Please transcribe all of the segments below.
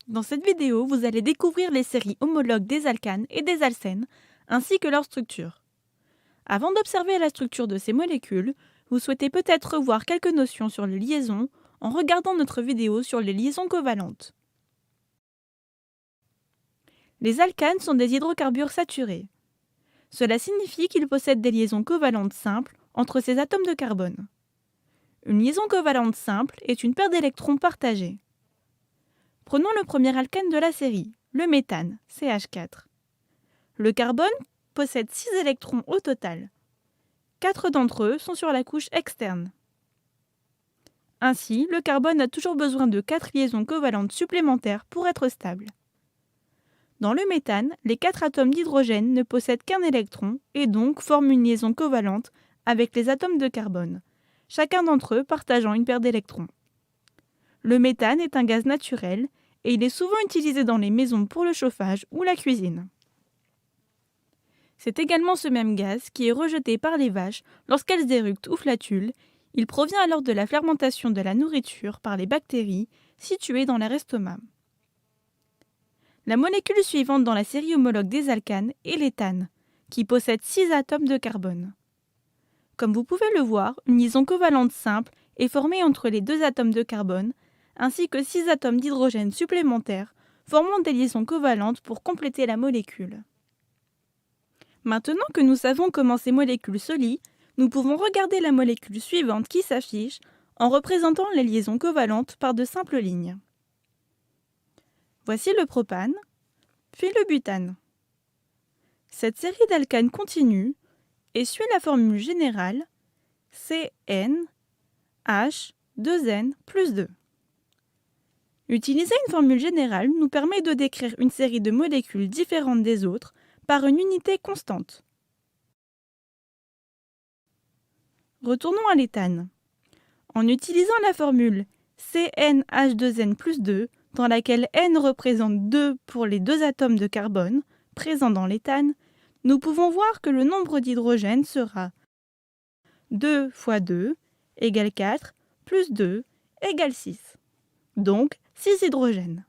Dans cette vidéo, vous allez découvrir les séries homologues des alcanes et des alcènes, ainsi que leur structure. Avant d'observer la structure de ces molécules, vous souhaitez peut-être revoir quelques notions sur les liaisons en regardant notre vidéo sur les liaisons covalentes. Les alcanes sont des hydrocarbures saturés. Cela signifie qu'ils possèdent des liaisons covalentes simples entre ces atomes de carbone. Une liaison covalente simple est une paire d'électrons partagés. Prenons le premier alcane de la série, le méthane, CH4. Le carbone possède 6 électrons au total. 4 d'entre eux sont sur la couche externe. Ainsi, le carbone a toujours besoin de 4 liaisons covalentes supplémentaires pour être stable. Dans le méthane, les 4 atomes d'hydrogène ne possèdent qu'un électron et donc forment une liaison covalente avec les atomes de carbone, chacun d'entre eux partageant une paire d'électrons. Le méthane est un gaz naturel et il est souvent utilisé dans les maisons pour le chauffage ou la cuisine. C'est également ce même gaz qui est rejeté par les vaches lorsqu'elles éructent ou flatulent. Il provient alors de la fermentation de la nourriture par les bactéries situées dans leur estomac. La molécule suivante dans la série homologue des alcanes est l'éthane, qui possède 6 atomes de carbone. Comme vous pouvez le voir, une liaison covalente simple est formée entre les 2 atomes de carbone, ainsi que 6 atomes d'hydrogène supplémentaires, formant des liaisons covalentes pour compléter la molécule. Maintenant que nous savons comment ces molécules se lient, nous pouvons regarder la molécule suivante qui s'affiche en représentant les liaisons covalentes par de simples lignes. Voici le propane, puis le butane. Cette série d'alcanes continue et suit la formule générale CnH2n+2. Utiliser une formule générale nous permet de décrire une série de molécules différentes des autres par une unité constante. Retournons à l'éthane. En utilisant la formule CnH2n+2, dans laquelle N représente 2 pour les 2 atomes de carbone présents dans l'éthane, nous pouvons voir que le nombre d'hydrogènes sera 2 fois 2 égale 4 plus 2 égale 6. Donc 6 hydrogènes.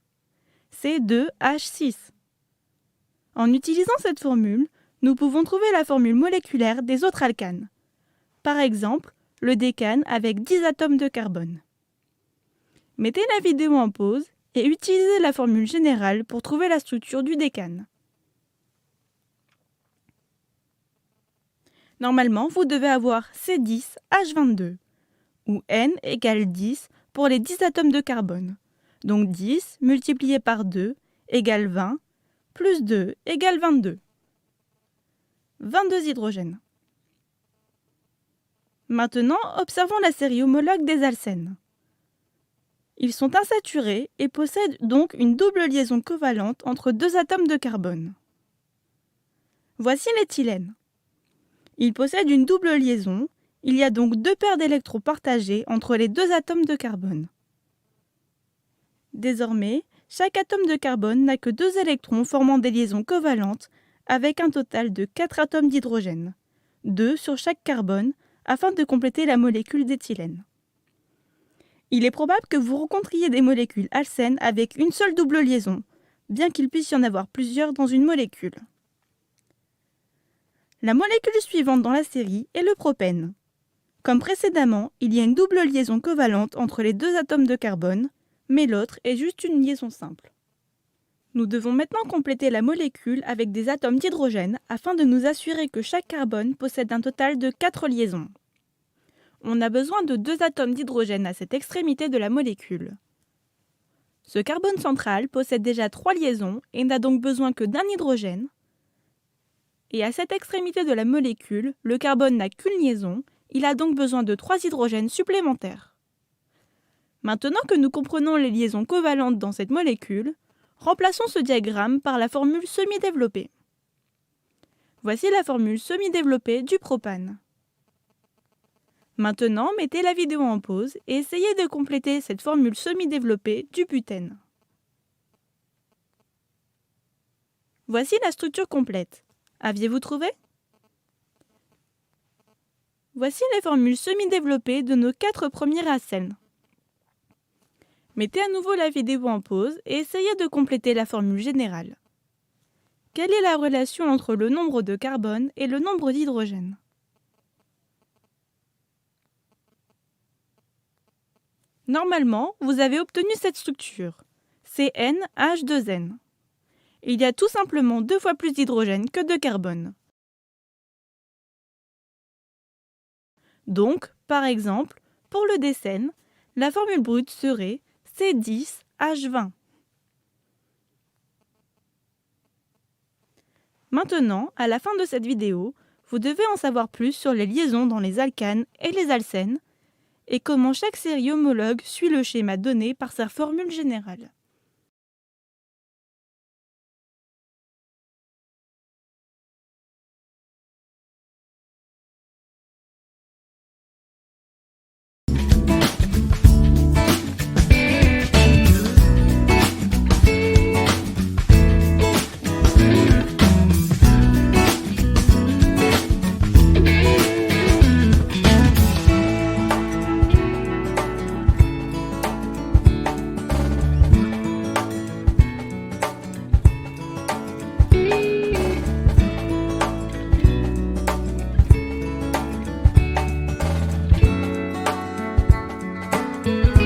C'est 2H6. En utilisant cette formule, nous pouvons trouver la formule moléculaire des autres alcanes. Par exemple, le décane avec 10 atomes de carbone. Mettez la vidéo en pause et utilisez la formule générale pour trouver la structure du décane. Normalement, vous devez avoir C10H22, où N égale 10 pour les 10 atomes de carbone. Donc 10 multiplié par 2 égale 20, plus 2 égale 22. 22 hydrogènes. Maintenant, observons la série homologue des alcènes. Ils sont insaturés et possèdent donc une double liaison covalente entre 2 atomes de carbone. Voici l'éthylène. Il possède une double liaison, il y a donc 2 paires d'électrons partagés entre les 2 atomes de carbone. Désormais, chaque atome de carbone n'a que 2 électrons formant des liaisons covalentes avec un total de 4 atomes d'hydrogène, 2 sur chaque carbone, afin de compléter la molécule d'éthylène. Il est probable que vous rencontriez des molécules alcènes avec une seule double liaison, bien qu'il puisse y en avoir plusieurs dans une molécule. La molécule suivante dans la série est le propène. Comme précédemment, il y a une double liaison covalente entre les 2 atomes de carbone, mais l'autre est juste une liaison simple. Nous devons maintenant compléter la molécule avec des atomes d'hydrogène afin de nous assurer que chaque carbone possède un total de 4 liaisons. On a besoin de 2 atomes d'hydrogène à cette extrémité de la molécule. Ce carbone central possède déjà 3 liaisons et n'a donc besoin que d'un hydrogène. Et à cette extrémité de la molécule, le carbone n'a qu'une liaison, il a donc besoin de 3 hydrogènes supplémentaires. Maintenant que nous comprenons les liaisons covalentes dans cette molécule, remplaçons ce diagramme par la formule semi-développée. Voici la formule semi-développée du propane. Maintenant, mettez la vidéo en pause et essayez de compléter cette formule semi-développée du butène. Voici la structure complète. Aviez-vous trouvé? Voici les formules semi-développées de nos 4 premiers alcènes. Mettez à nouveau la vidéo en pause et essayez de compléter la formule générale. Quelle est la relation entre le nombre de carbone et le nombre d'hydrogène? Normalement, vous avez obtenu cette structure, CnH2n. Il y a tout simplement 2 fois plus d'hydrogène que de carbone. Donc, par exemple, pour le décène, la formule brute serait C10H20. Maintenant, à la fin de cette vidéo, vous devez en savoir plus sur les liaisons dans les alcanes et les alcènes et comment chaque série homologue suit le schéma donné par sa formule générale.